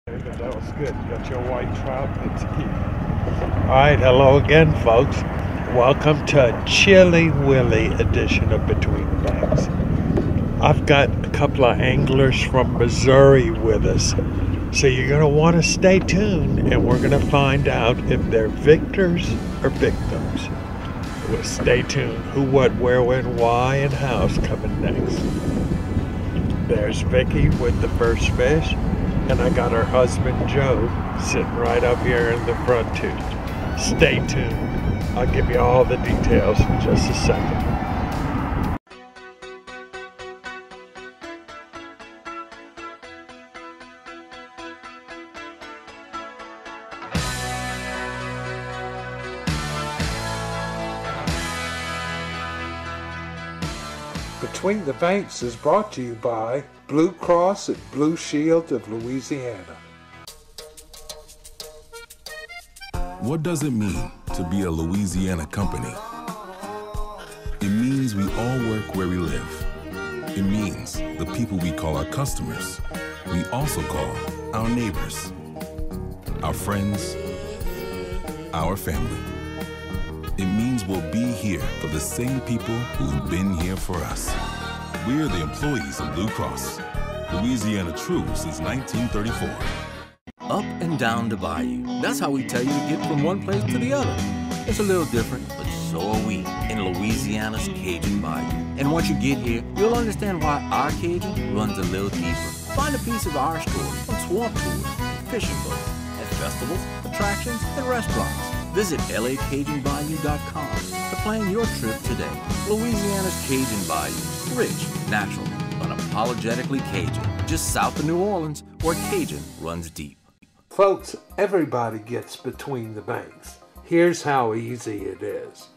That was good. You got your white trout. Let's keep. All right, hello again, folks. Welcome to a Chilly Willy edition of Between the Banks. I've got a couple of anglers from Missouri with us, so you're going to want to stay tuned, and we're going to find out if they're victors or victims. Well, stay tuned. Who, what, where, when, why, and how's coming next. There's Vicky with the first fish. And I got her husband, Joe, sitting right up here in the front too. Stay tuned. I'll give you all the details in just a second. Between the Banks is brought to you by Blue Cross and Blue Shield of Louisiana. What does it mean to be a Louisiana company? It means we all work where we live. It means the people we call our customers, we also call our neighbors, our friends, our family. It means we'll be here for the same people who've been here for us. We're the employees of Blue Cross, Louisiana true since 1934. Up and down the bayou. That's how we tell you to get from one place to the other. It's a little different, but so are we in Louisiana's Cajun Bayou. And once you get here, you'll understand why our Cajun runs a little deeper. Find a piece of our story on swamp tours, fishing boats, at festivals, attractions, and restaurants. Visit lacajunbayou.com to plan your trip today. Louisiana's Cajun Bayou. Rich, natural, unapologetically Cajun. Just south of New Orleans, where Cajun runs deep. Folks, everybody gets Between the Banks. Here's how easy it is.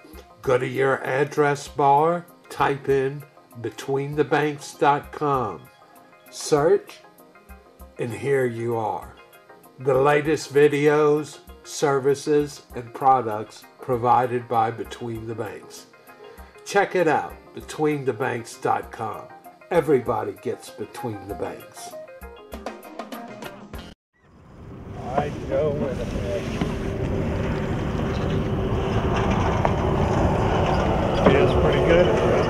Go to your address bar, type in betweenthebanks.com, search, and here you are. The latest videos, services, and products provided by Between the Banks. Check it out, betweenthebanks.com. Everybody gets Between the Banks. All right, Joe, with a fish. Feels pretty good, right?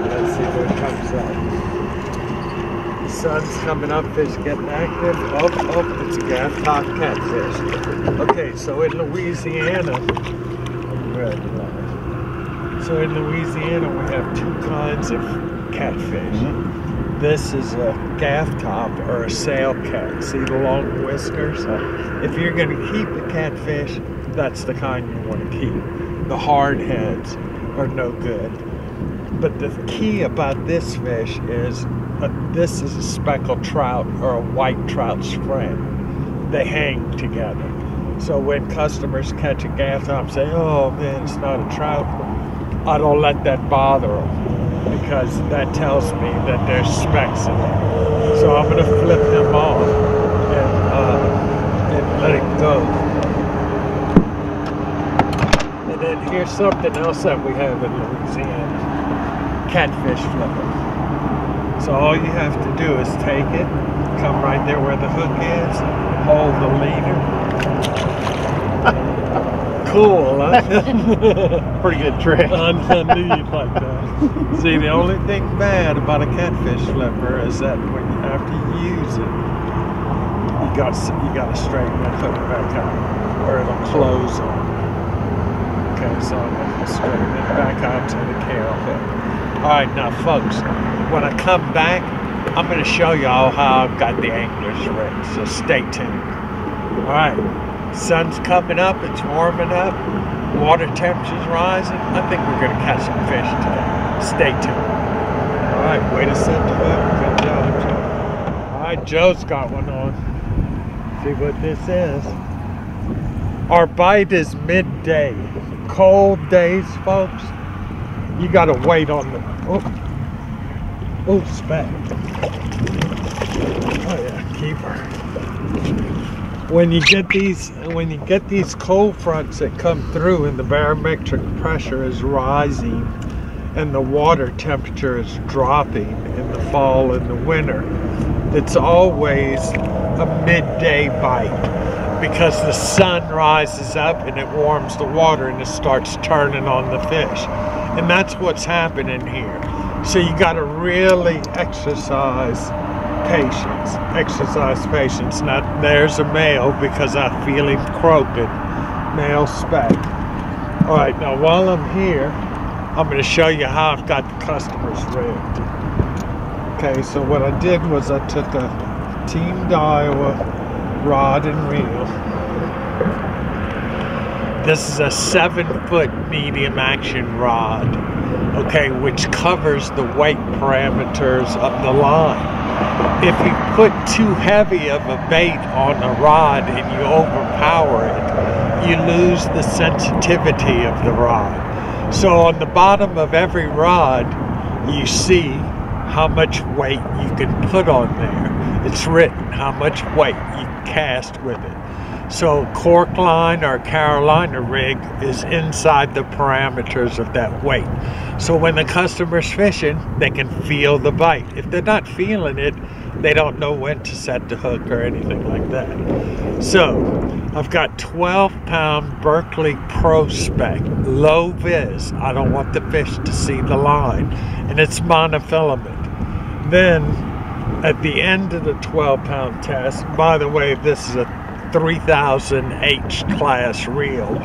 Let's see what comes up. The sun's coming up, fish getting active. Oh, it's a gaff top catfish. Okay, so in Louisiana, so in Louisiana we have two kinds of catfish. This is a gaff top or a sail cat. See the long whiskers? If you're going to keep a catfish, that's the kind you want to keep. The hard heads are no good. But the key about this fish is this is a speckled trout or a white trout's friend. They hang together. So when customers catch a gaff top and say, oh man, it's not a trout, I don't let that bother them, because that tells me that there's specks in there. So I'm going to flip them off and let it go. And then here's something else that we have in Louisiana. Catfish flipper. So all you have to do is take it, come right there where the hook is, hold the leader. Cool, huh? Pretty good trick. I knew you'd like that. See, the only thing bad about a catfish flipper is that when you have to use it, you got to straighten that hook back out, or it'll close on. Okay, so I'm going to straighten it back out to the carol hook. All right, now, folks, when I come back, I'm going to show y'all how I've got the anglers ready. So stay tuned. All right. Sun's coming up, it's warming up, water temperature's rising. I think we're going to catch some fish today. Stay tuned. All right, way to set the hook. Good job, Joe. All right, Joe's got one on. See what this is. Our bite is midday. Cold days, folks. You got to wait on the... Oh, speck. Oh yeah, keeper. When you get these cold fronts that come through and the barometric pressure is rising and the water temperature is dropping in the fall and the winter, it's always a midday bite because the sun rises up and it warms the water and it starts turning on the fish. And that's what's happening here. So you got to really exercise patience. Exercise patience. Now there's a male because I feel him croaking. Male speck. All right, now while I'm here, I'm going to show you how I've got the customers rigged. Okay, so what I did was I took a Team Daiwa rod and reel. This is a 7-foot medium action rod, okay, which covers the weight parameters of the line. If you put too heavy of a bait on a rod and you overpower it, you lose the sensitivity of the rod. So on the bottom of every rod, you see how much weight you can put on there. It's written how much weight you can cast with it. So cork line or Carolina rig is inside the parameters of that weight. So when the customer's fishing, they can feel the bite. If they're not feeling it, they don't know when to set the hook or anything like that. So I've got 12-pound Berkley Pro Spec, low vis. I don't want the fish to see the line. And it's monofilament. Then at the end of the 12-pound test, by the way, this is a 3000 H class reel.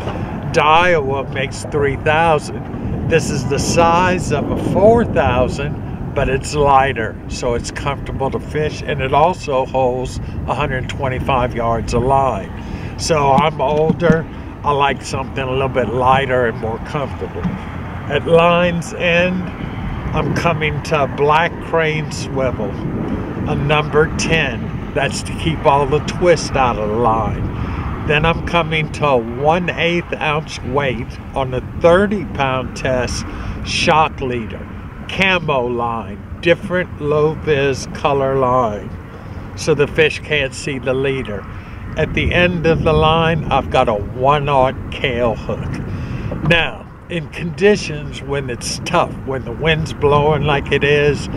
Daiwa makes 3000. This is the size of a 4000, but it's lighter, so it's comfortable to fish, and it also holds 125 yards of line. So I'm older, I like something a little bit lighter and more comfortable. At line's end, I'm coming to a Black Crane swivel, a number 10. That's to keep all the twist out of the line. Then I'm coming to a 1/8 ounce weight on the 30-pound test shock leader. Camo line, different low vis color line, so the fish can't see the leader. At the end of the line, I've got a 1/0 Kahle hook. Now, in conditions when it's tough, when the wind's blowing like it is,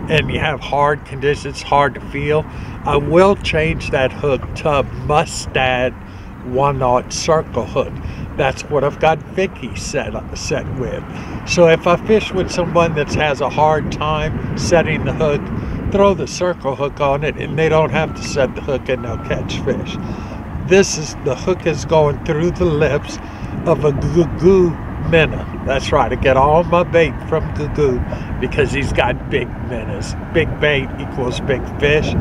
and you have hard conditions, hard to feel, I will change that hook to a Mustad 1/0 circle hook. That's what I've got Vicky set with. So if I fish with someone that has a hard time setting the hook, throw the circle hook on it and they don't have to set the hook and they'll catch fish. The hook is going through the lips of a Gugu minnow. That's right, I get all my bait from Gugu because he's got big minnows. Big bait equals big fish.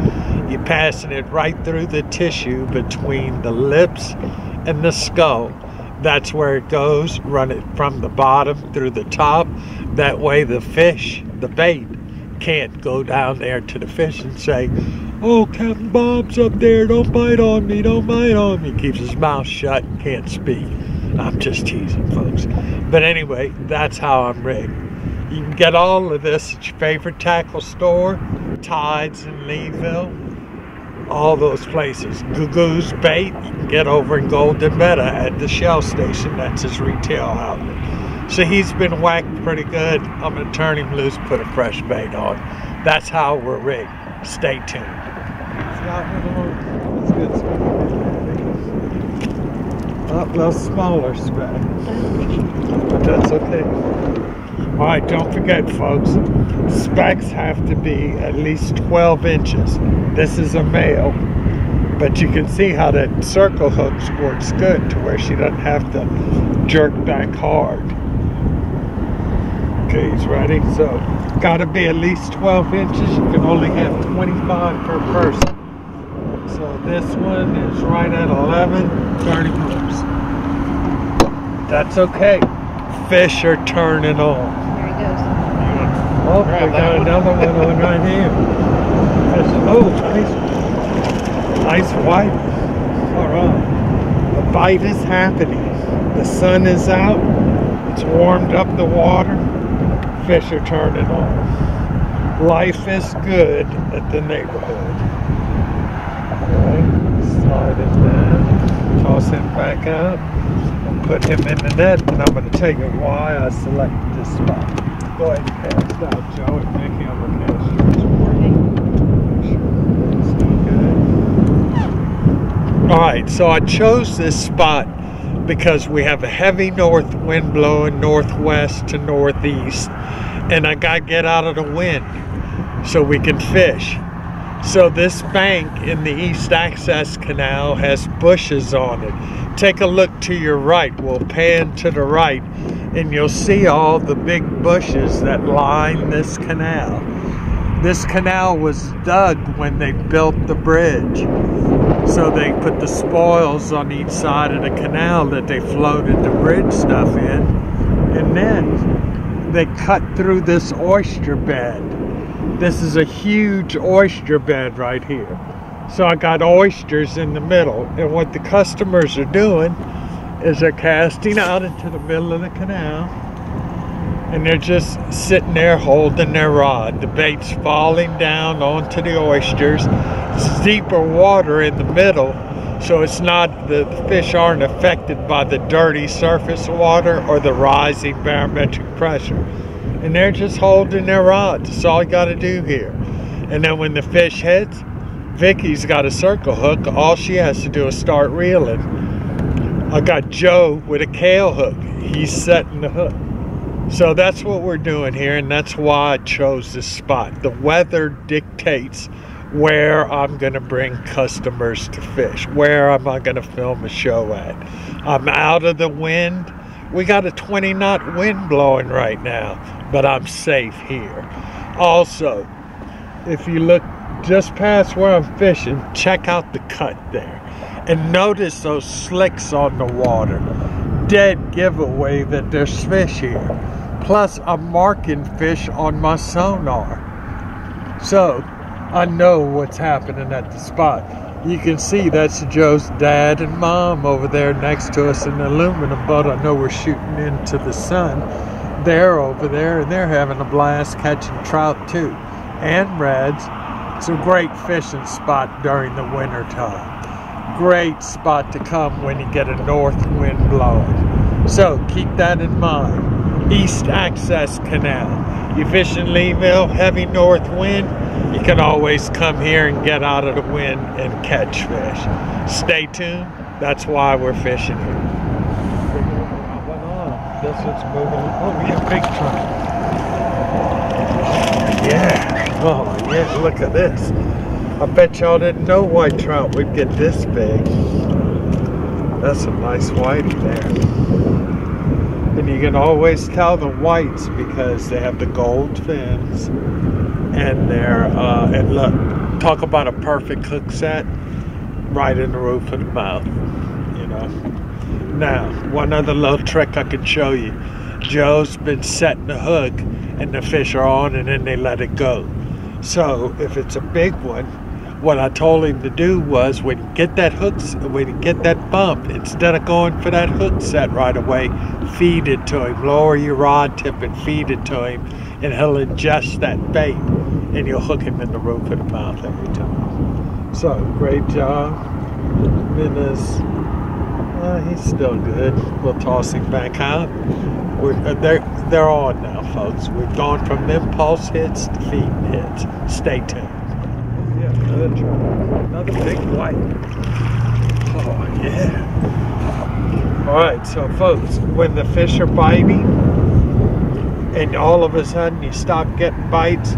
You're passing it right through the tissue between the lips and the skull. That's where it goes. Run it from the bottom through the top. That way the fish, the bait, can't go down there to the fish and say, "Oh, Captain Bob's up there, don't bite on me, don't bite on me." He keeps his mouth shut and can't speak. I'm just teasing, folks. But anyway, that's how I'm rigged. You can get all of this at your favorite tackle store, Tides in Leeville, all those places. Gugu's Bait, you can get over in Golden Meadow at the Shell Station. That's his retail outlet. So he's been whacked pretty good. I'm going to turn him loose, put a fresh bait on. That's how we're rigged. Stay tuned. It's good spec. A little smaller spec, but that's okay. All right, don't forget, folks, specs have to be at least 12 inches. This is a male, but you can see how that circle hook works good to where she doesn't have to jerk back hard. Okay, he's ready. So, got to be at least 12 inches. You can only have 25 per person. So this one is right at 11, 30 moves. That's okay. Fish are turning on. Here he goes. Oh, we got another one on right here. Oh, nice white. All right. The bite is happening. The sun is out. It's warmed up the water. Fish are turning on. Life is good at the neighborhood. Slide it down, toss him back out, and put him in the net, and I'm going to tell you why I selected this spot. Go ahead and cast out, Joe, and Mickey. I'm going to cast yours. All right, so I chose this spot because we have a heavy north wind blowing northwest to northeast, and I got to get out of the wind so we can fish. So this bank in the East Access Canal has bushes on it. Take a look to your right. We'll pan to the right and you'll see all the big bushes that line this canal. This canal was dug when they built the bridge. So they put the spoils on each side of the canal that they floated the bridge stuff in. And then they cut through this oyster bed. This is a huge oyster bed right here. So I got oysters in the middle. And what the customers are doing is they're casting out into the middle of the canal. And they're just sitting there holding their rod. The bait's falling down onto the oysters. It's deeper water in the middle, so it's not, the fish aren't affected by the dirty surface water or the rising barometric pressure. And they're just holding their rods. That's all you got to do here. And then when the fish hits, Vicky's got a circle hook. All she has to do is start reeling. I got Joe with a Kahle hook. He's setting the hook. So that's what we're doing here, and that's why I chose this spot. The weather dictates where I'm going to bring customers to fish. Where am I going to film a show at? I'm out of the wind. We got a 20-knot wind blowing right now, but I'm safe here. Also, if you look just past where I'm fishing, check out the cut there. And notice those slicks on the water. Dead giveaway that there's fish here. Plus, I'm marking fish on my sonar. So, I know what's happening at the spot. You can see that's Joe's dad and mom over there next to us in the aluminum boat. I know we're shooting into the sun. They're over there, and they're having a blast catching trout too. And reds. It's a great fishing spot during the winter time. Great spot to come when you get a north wind blowing. So, keep that in mind. East Access Canal. You fish in Leeville, heavy north wind, you can always come here and get out of the wind and catch fish. Stay tuned. That's why we're fishing here. This one's moving. Oh, we have big trout. Yeah. Oh, yeah. Look at this. I bet y'all didn't know white trout would get this big. That's a nice whitey there. And you can always tell the whites because they have the gold fins, and they're and look, talk about a perfect hook set, right in the roof of the mouth, you know. Now, one other little trick I can show you. Joe's been setting the hook, and the fish are on, and then they let it go. So if it's a big one, what I told him to do was, when you get that hook, when you get that bump, instead of going for that hook set right away, feed it to him. Lower your rod tip and feed it to him, and he'll ingest that bait, and you'll hook him in the roof of the mouth every time. So, great job. Minna's, he's still good. We'll toss him back out. They're on now, folks. We've gone from impulse hits to feeding hits. Stay tuned. Another trout. Another big white. Oh, yeah. Alright, so folks, when the fish are biting and all of a sudden you stop getting bites,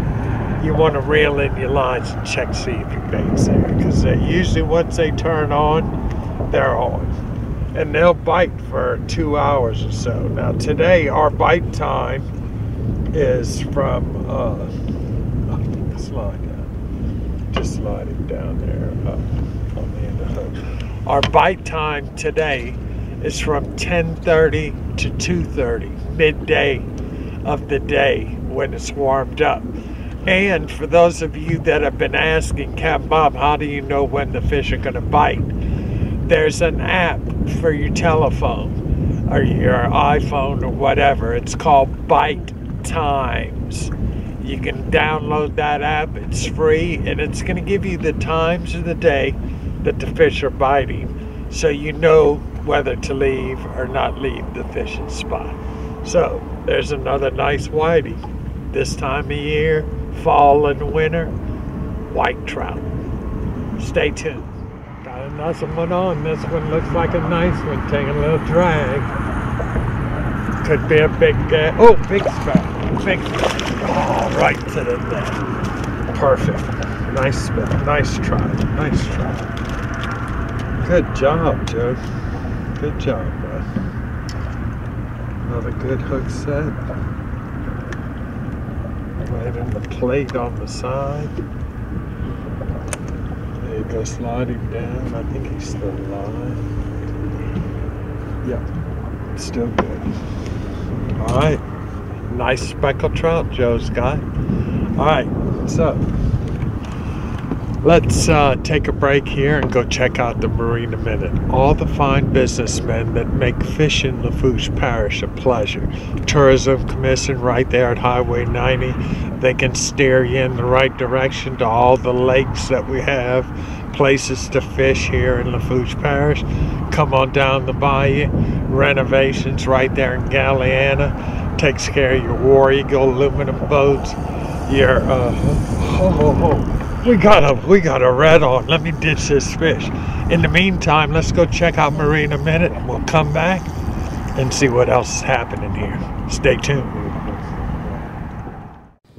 you want to reel in your lines and check, see if your bait's there. Because usually once they turn on, they're on. And they'll bite for 2 hours or so. Now today, our bite time is from, slide down. Just slide it down there on the end of the hook. Our bite time today is from 10:30 to 2:30, midday of the day when it's warmed up. And for those of you that have been asking, Captain Bob, how do you know when the fish are going to bite? There's an app for your telephone or your iPhone or whatever. It's called Bite Times. You can download that app. It's free, and it's going to give you the times of the day that the fish are biting, so you know whether to leave or not leave the fishing spot. So there's another nice whitey. This time of year, fall and winter, white trout. Stay tuned. Got another one on. This one looks like a nice one, taking a little drag. Could be a big, oh, big spot. Big spot. Oh, right to the net. Perfect. Nice spot. Nice try. Nice try. Good job, Joe. Good job, bud. Another good hook set. Right in the plate on the side. There you go, slide him down. I think he's still alive. Yep, still good. All right, nice speckled trout Joe's got. All right, so let's take a break here and go check out the Marina Minute. All the fine businessmen that make fishing Lafourche Parish a pleasure. Tourism Commission right there at Highway 90. They can steer you in the right direction to all the lakes that we have, places to fish here in Lafourche Parish. Come on down the bayou. Renovations right there in Galliana. Takes care of your War Eagle aluminum boats. Your we got a red on. Let me ditch this fish. In the meantime, let's go check out Marina Minute and we'll come back and see what else is happening here. Stay tuned.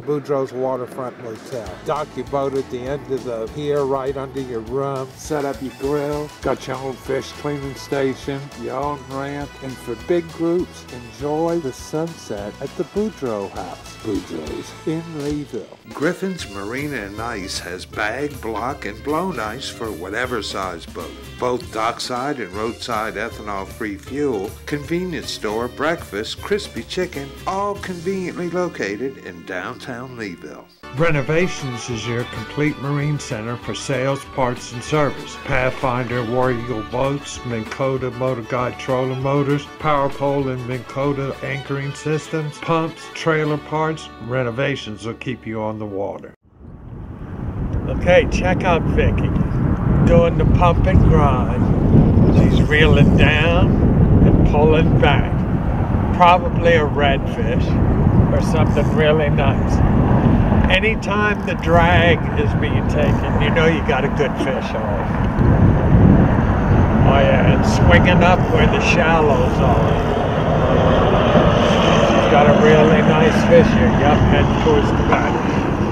Boudreaux's Waterfront Motel. Dock your boat at the end of the pier right under your room. Set up your grill. Got your own fish cleaning station, your own ramp. And for big groups, enjoy the sunset at the Boudreaux House. Boudreaux's in Leeville. Griffin's Marina and Ice has bag, block, and blown ice for whatever size boat. Both dockside and roadside ethanol-free fuel, convenience store, breakfast, crispy chicken, all conveniently located in downtown Leeville. Renovations is your complete marine center for sales, parts, and service. Pathfinder War Eagle boats, Minn Kota Motor Guide trolling motors, Power Pole and Minn Kota anchoring systems, pumps, trailer parts. Renovations will keep you on the water. Okay, check out Vicky doing the pump and grind. She's reeling down and pulling back. Probably a redfish or something really nice. Anytime the drag is being taken, you know you got a good fish on. Oh yeah, and swinging up where the shallows are. She's got a really nice fish here. Yup, heading towards the back.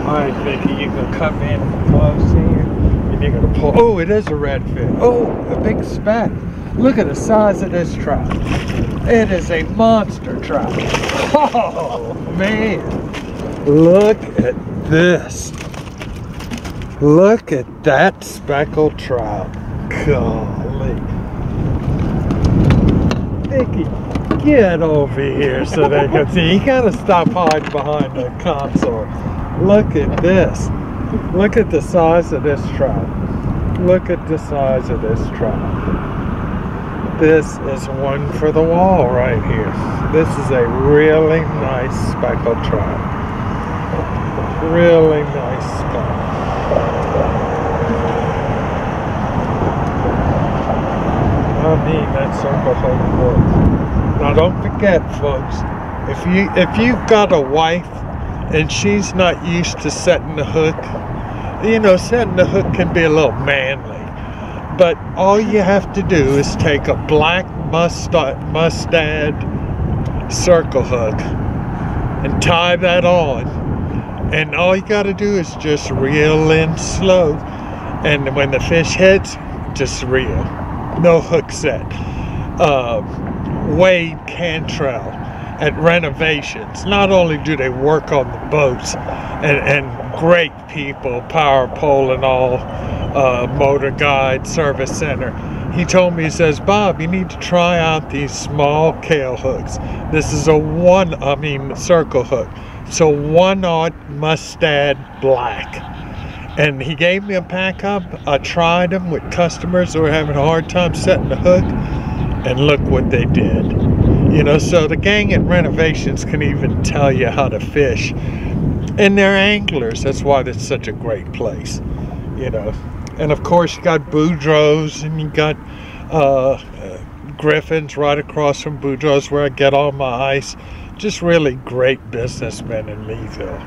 Alright, Vicky, you can come in close here. And you're gonna pull. Oh, it is a redfish. Oh, a big speck. Look at the size of this trout. It is a monster trout. Oh, man. Look at this. Look at that speckled trout. Golly. Vicky, get over here so they can see. You gotta stop hiding behind the console. Look at this. Look at the size of this trout. Look at the size of this trout. This is one for the wall right here. This is a really nice speckled trout. Really nice spot. I mean, that circle hook works. Now don't forget, folks, if you've got a wife and she's not used to setting the hook, you know, setting the hook can be a little manly. But all you have to do is take a black mustad circle hook and tie that on. And all you got to do is just reel in slow. And when the fish hits, just reel. No hook set. Wade Cantrell at Renovations. Not only do they work on the boats and great people, Power Pole and all, Motor Guide Service Center. He told me, he says, Bob, you need to try out these small kale hooks. This is a circle hook. So 1/0 mustad black. And he gave me a pack up. I tried them with customers who were having a hard time setting the hook. And look what they did. You know, so the gang at Renovations can even tell you how to fish. And they're anglers. That's why it's such a great place. You know. And of course you got Boudreaux's and you got Griffin's right across from Boudreaux's where I get all my ice. Just really great businessmen in Leeville.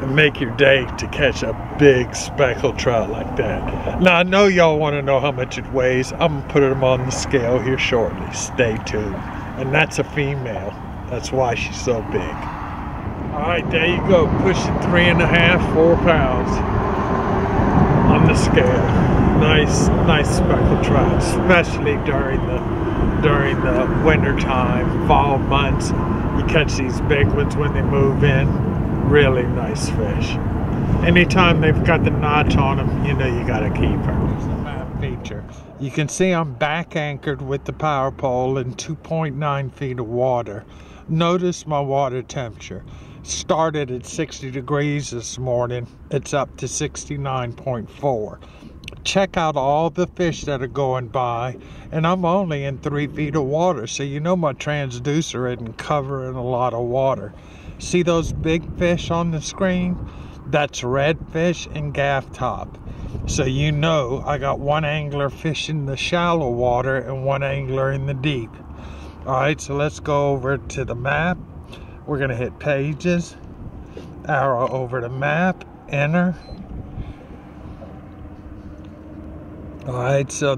and make your day to catch a big speckled trout like that. Now I know y'all want to know how much it weighs. I'm gonna put them on the scale here shortly. Stay tuned. And that's a female. That's why she's so big. All right, there you go. Pushing 3.5, 4 pounds on the scale. Nice speckled trout, especially during the winter time, fall months. You catch these big ones when they move in. Really nice fish. Anytime they've got the notch on them, you know you gotta keep her. Here's the map feature. You can see I'm back anchored with the power pole in 2.9 feet of water. Notice my water temperature. Started at 60 degrees this morning. It's up to 69.4. Check out all the fish that are going by, and I'm only in 3 feet of water, so you know my transducer isn't covering a lot of water. See those big fish on the screen? That's redfish and gaff top. So you know I got one angler fishing the shallow water and one angler in the deep. Alright, so let's go over to the map. We're gonna hit pages, arrow over to map, enter. Alright, so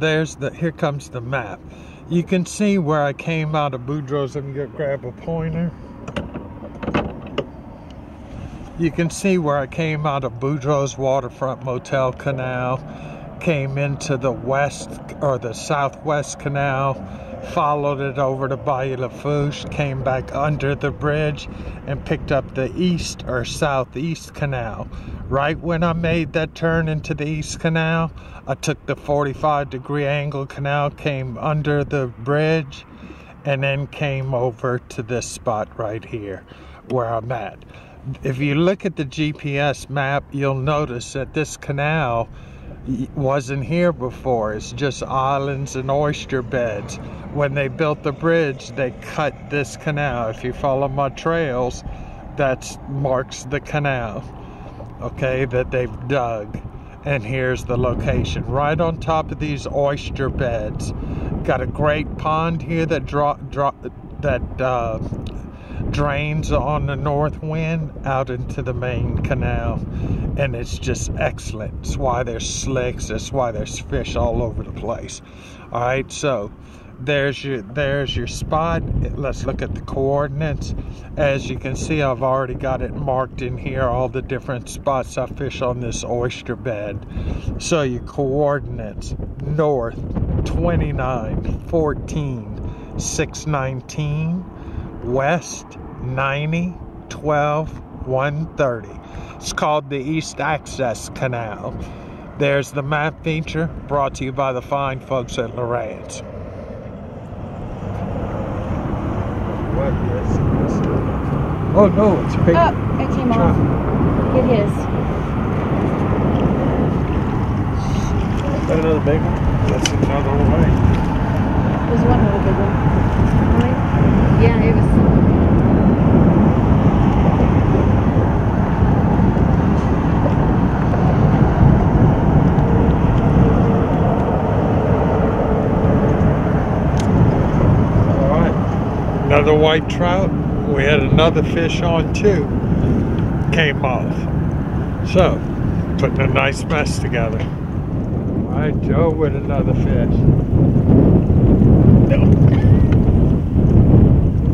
here comes the map. You can see where I came out of Boudreaux's. Let me go grab a pointer. You can see where I came out of Boudreaux's Waterfront Motel Canal, came into the west or the southwest canal, followed it over to Bayou Lafourche, came back under the bridge and picked up the east or southeast canal. Right when I made that turn into the east canal, I took the 45-degree angle canal, came under the bridge, and then came over to this spot right here where I'm at. If you look at the GPS map, you'll notice that this canal wasn't here before. It's just islands and oyster beds. When they built the bridge, they cut this canal. If you follow my trails, that marks the canal, okay, that they've dug. And here's the location, right on top of these oyster beds. Got a great pond here that drains on the north wind out into the main canal, and it's just excellent. That's why there's slicks, that's why there's fish all over the place. All right, so there's your spot. Let's look at the coordinates. As you can see, I've already got it marked in here, all the different spots I fish on this oyster bed. So your coordinates: north 29, 14, 619, west 90, 12, 130. It's called the East Access Canal. There's the map feature, brought to you by the fine folks at Lowrance. What is this? Oh no, it's a big. Oh, it came off. Get his. Is that another big one? That's another way. There's one other big one. Right? Yeah, it was. Another white trout. We had another fish on too. Came off. So, putting a nice mess together. All right, Joe with another fish.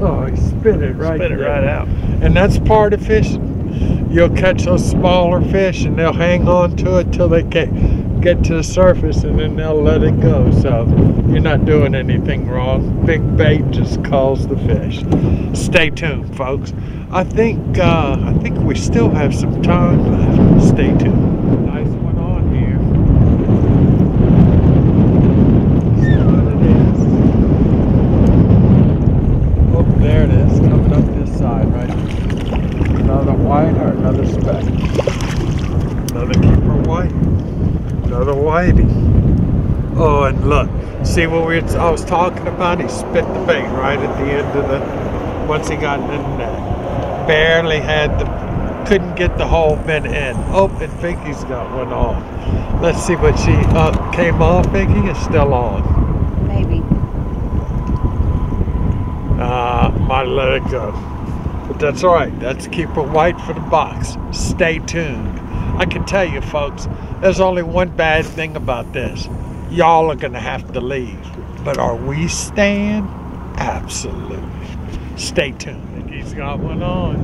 Oh, he spit it right out. And that's part of fishing. You'll catch those smaller fish and they'll hang on to it till they get to the surface, and then they'll let it go. So you're not doing anything wrong. Big bait just calls the fish. Stay tuned, folks. I think we still have some time left. Stay tuned. Nice one on here. See what it is. Oh, there it is, coming up this side, right? Another white or another speck. Another keeper white. Another whitey. Oh, and look, see what I was talking about? He spit the bait right at the end of the, once he got in the net. Barely couldn't get the whole bit in. Oh, and Vicky's got one on. Let's see what she, came off, Vicky? It's still on. Maybe. Might let it go. But that's all right. That's keeper white for the box. Stay tuned. I can tell you, folks, there's only one bad thing about this. Y'all are going to have to leave. But are we staying? Absolutely. Stay tuned. I think he's got one on.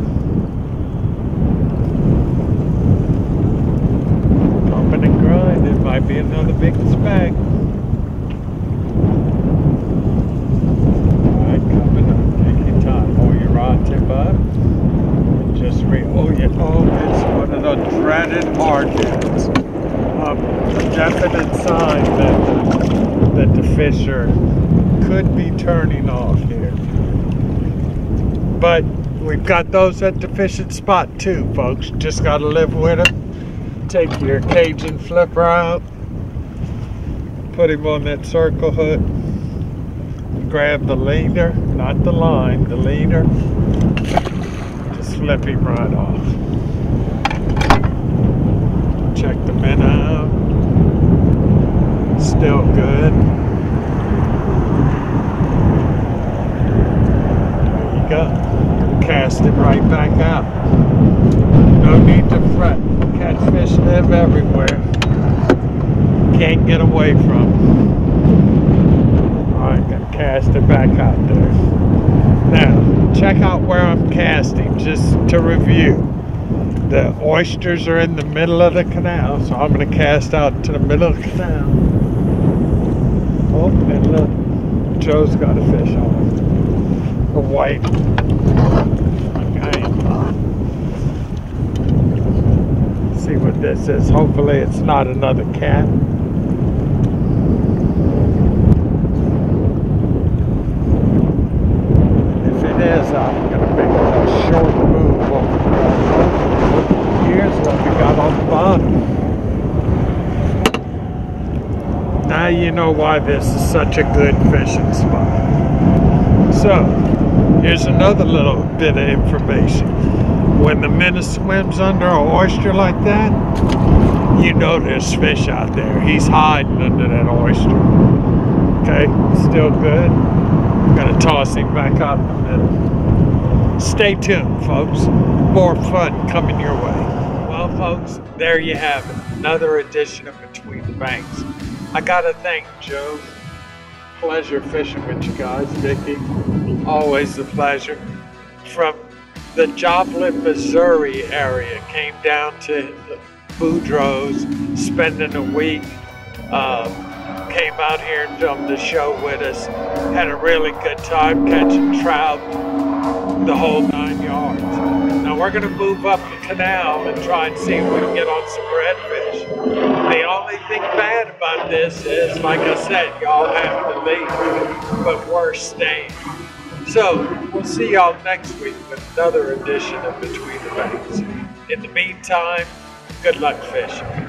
Pumping and grinding. Might be another big spec. Alright, coming up. Take your time. Hold your rod tip up. Just oh, it's one of the dreaded hardheads. Definite sign that the fisher could be turning off here. But we've got those at the fishing spot too, folks. Just got to live with it. Take your Cajun flipper out. Put him on that circle hook. Grab the leader, not the line, the leader. Just flip him right off. Check the minnow out. Still good. There you go. Cast it right back out. No need to fret. Catfish live everywhere. Can't get away from them. Alright, gonna cast it back out there. Now, check out where I'm casting, just to review. The oysters are in the middle of the canal, so I'm gonna cast out to the middle of the canal. Oh, and look, Joe's got a fish on. A white. Okay. See what this is. Hopefully it's not another cat. If it is, I'm gonna make a short move over. Here's what we got on the bottom. Now you know why this is such a good fishing spot. So, here's another little bit of information. When the minnow swims under an oyster like that, you know there's fish out there. He's hiding under that oyster. Okay, still good. I'm gonna toss him back out in the middle. Stay tuned, folks. More fun coming your way. Well, folks, there you have it. Another edition of Between the Banks. I gotta thank Joe. Pleasure fishing with you guys. Dickie, always a pleasure. From the Joplin, Missouri area, came down to Boudreaux's, spending a week. Came out here and filmed the show with us. Had a really good time catching trout, the whole 9 yards. Now we're gonna move up the canal and try and see if we can get on some redfish. The only thing bad about this is, like I said, y'all have to leave, but we're staying. So we'll see y'all next week with another edition of Between the Banks. In the meantime, good luck fishing.